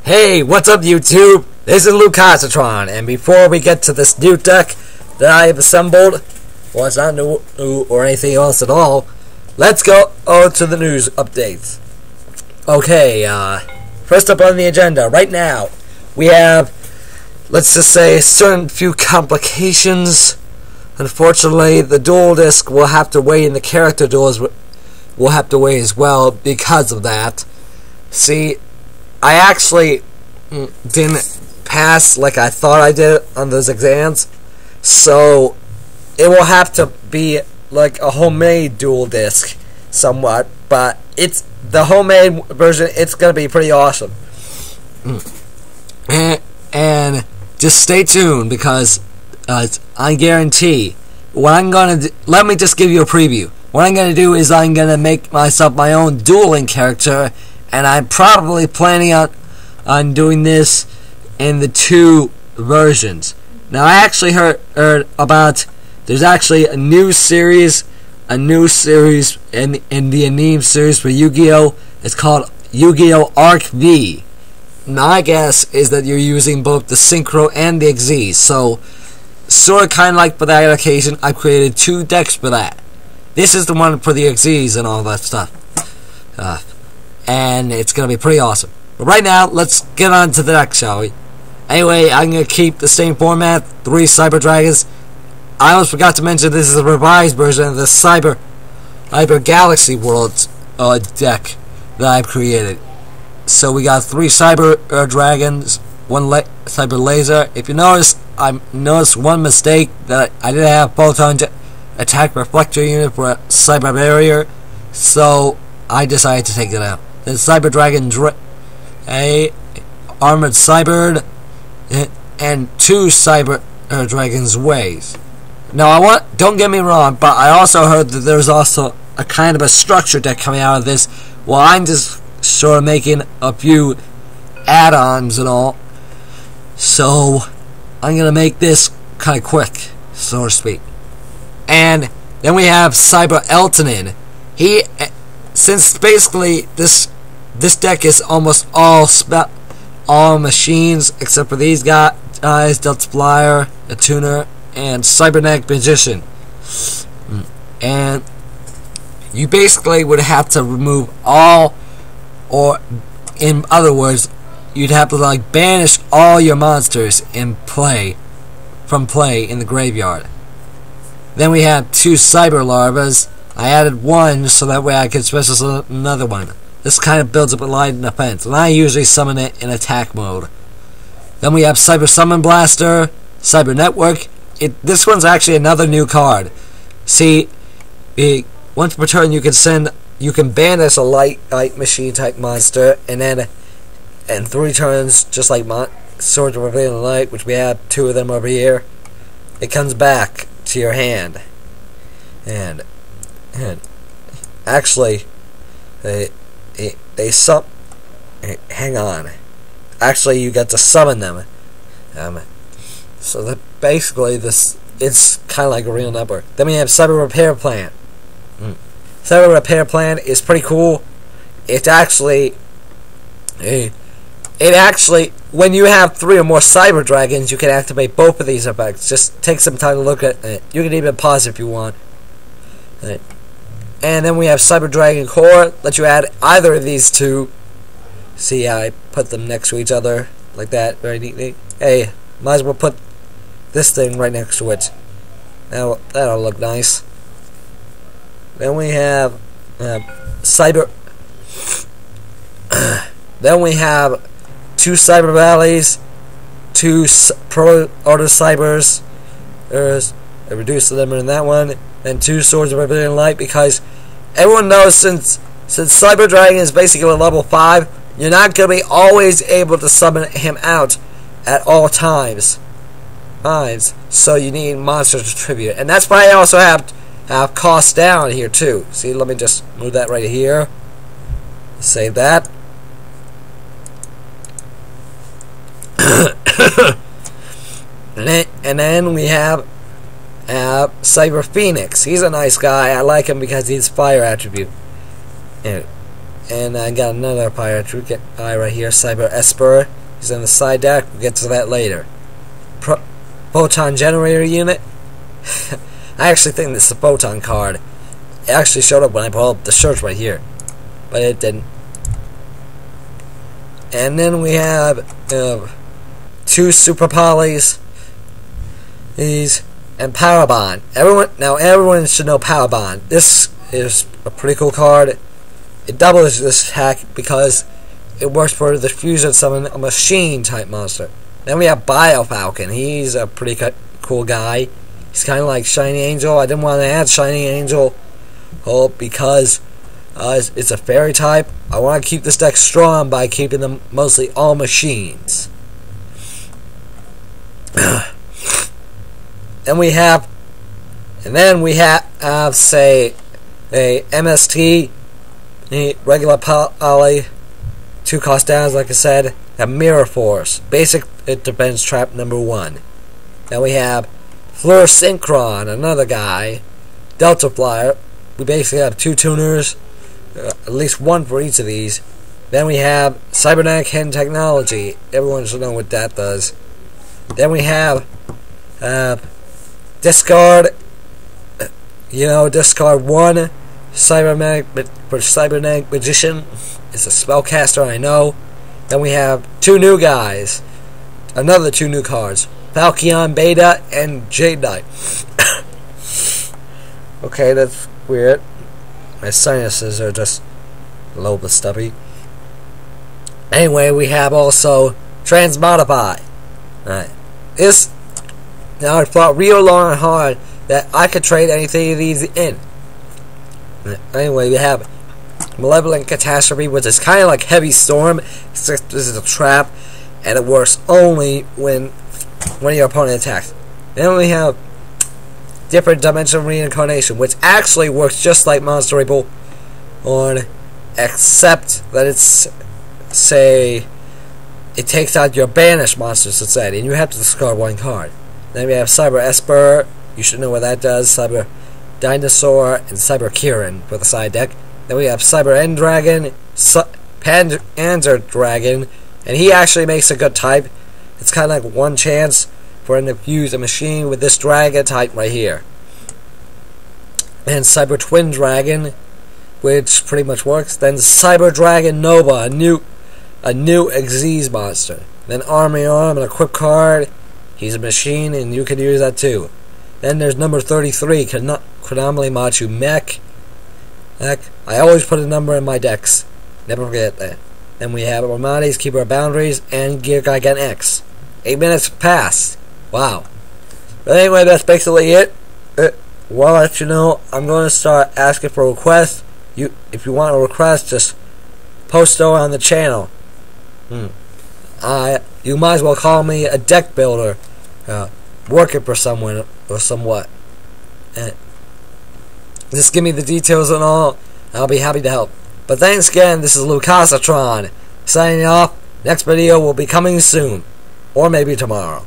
Hey, what's up YouTube? This is Lucasatron, and before we get to this new deck that I have assembled, well, it's not new or anything else at all, let's go to the news updates. Okay, first up on the agenda, right now, we have, let's just say, certain few complications. Unfortunately, the dual disc will have to wait, and the character duels will have to wait as well because of that. See, I actually didn't pass like I thought I did on those exams, so it will have to be like a homemade dual disc somewhat, but it's the homemade version. It's gonna be pretty awesome. And just stay tuned because I guarantee what I'm gonna do. Let me just give you a preview. What I'm gonna do is I'm gonna make myself my own dueling character, and I'm probably planning on doing this in the two versions. Now, I actually heard about there's actually a new series in the anime series for Yu-Gi-Oh! It's called Yu-Gi-Oh! Arc V. My guess is that you're using both the Synchro and the XZ, so sort of kind of like for that occasion, I created two decks for that. This is the one for the XZs and all that stuff. And it's going to be pretty awesome. But right now, let's get on to the deck, shall we? Anyway, I'm going to keep the same format, 3 Cyber Dragons. I almost forgot to mention this is a revised version of the Cyber Galaxy Worlds deck that I've created. So we got 3 Cyber Dragons, 1 Cyber Laser. If you notice, I noticed one mistake that I didn't have Photon attack reflector unit for a Cyber Barrier, so I decided to take it out. Then Cyber Dragon Drei, Armored Cyber, and 2 Cyber Dragon's Ways. Now, don't get me wrong, but I also heard that there's also a kind of a structure deck coming out of this. Well, I'm just sort of making a few add-ons and all, so I'm gonna make this kind of quick, so to speak. And then we have Cyber Eltonin. Since basically this deck is almost all machines except for these guys, Delta Flyer, a Tuner, and Cybernetic Magician. And you basically would have to remove all, or in other words, you'd have to like banish all your monsters from play in the graveyard. Then we have 2 Cyber Larvas. I added 1 so that way I could special another one. This kind of builds up a line in offense, and I usually summon it in attack mode. Then we have Cyber Summon Blaster, Cyber Network. This one's actually another new card. See, once per turn you can banish a light machine type monster, and then in 3 turns, just like Swords of Revealing Light, which we have 2 of them over here, it comes back to your hand. And actually, hang on. Actually, you get to summon them. So that basically it's kind of like a real number. Then we have Cyber Repair Plan. Cyber Repair Plan is pretty cool. It actually, when you have 3 or more Cyber Dragons, you can activate both of these effects. Just take some time to look at it. You can even pause if you want. And then we have Cyber Dragon Core. Let you add either of these 2. See how I put them next to each other like that, very neatly. Hey, might as well put this thing right next to it. Now that'll look nice. Then we have Cyber. Then we have 2 Cyber Valleys, 2 Proto-Cybers. There's a reduced limit in that one, and 2 Swords of Revealing Light, because everyone knows since Cyber Dragon is basically level 5, you're not going to be always able to summon him out at all times. So you need monsters to tribute, and that's why I also have cost down here too. See, let me just move that right here. Save that. and then we have Cyber Phoenix. He's a nice guy. I like him because he's fire attribute. And And I got another pirate guy right here, Cyber Esper. He's on the side deck. We'll get to that later. Photon generator unit. I actually think this is a Photon card. It actually showed up when I pulled up the search right here, but it didn't. And then we have 2 Super Polys, these, and Power Bond. Everyone should know Power Bond. This is a pretty cool card. It doubles this attack because it works for the fusion summon a machine type monster. Then we have Biofalcon. He's a pretty cool guy. He's kind of like Shining Angel. I didn't want to add Shining Angel because it's a fairy type. I want to keep this deck strong by keeping them mostly all machines. Then we have say a MST, a regular poly, 2 cost downs like I said, a Mirror Force, basic defense trap number 1. Then we have Fleur Synchron, another guy, Delta Flyer. We basically have 2 tuners, at least 1 for each of these. Then we have Cybernetic technology. Everyone should know what that does. Then we have discard. Discard 1 Cybernetic Magician. It's a spellcaster, I know. Then we have 2 new guys. Another 2 new cards. Falchionβ and Jade Knight. Okay, that's weird. My sinuses are just a little bit stubby. Anyway, we have also Transmodify. Alright. Now I thought real long and hard that I could trade anything of these in. Anyway, we have Malevolent Catastraphe, which is kind of like Heavy Storm. This is a trap, and it works only when your opponent attacks. Then we have Different Dimensional Reincarnation, which actually works just like Monster Reborn, except that it's, say, it takes out your banished monsters instead, and you have to discard 1 card. Then we have Cyber Esper. You should know what that does. Cyber Dinosaur and Cyber Kirin for the side deck. Then we have Cyber Dragon, Panzer Dragon, and he actually makes a good type. It's kind of like 1 chance for him to use a machine with this dragon type right here. And Cyber Twin Dragon, which pretty much works. Then Cyber Dragon Nova, a new Xyz monster. Then Armory Arm, an equip card. He's a machine, and you can use that too. Then there's number 33, Chronomaly Machu Mech. I always put a number in my decks. Never forget that. Then we have Armades, Keeper of Boundaries, and Gigant X. 8 minutes passed. Wow. But anyway, that's basically it. Well, I'll let you know, I'm going to start asking for requests. If you want a request, just post it on the channel. You might as well call me a deck builder, working for someone or somewhat. Just give me the details and all. I'll be happy to help. But thanks again. This is Lucasatron signing off. Next video will be coming soon, or maybe tomorrow.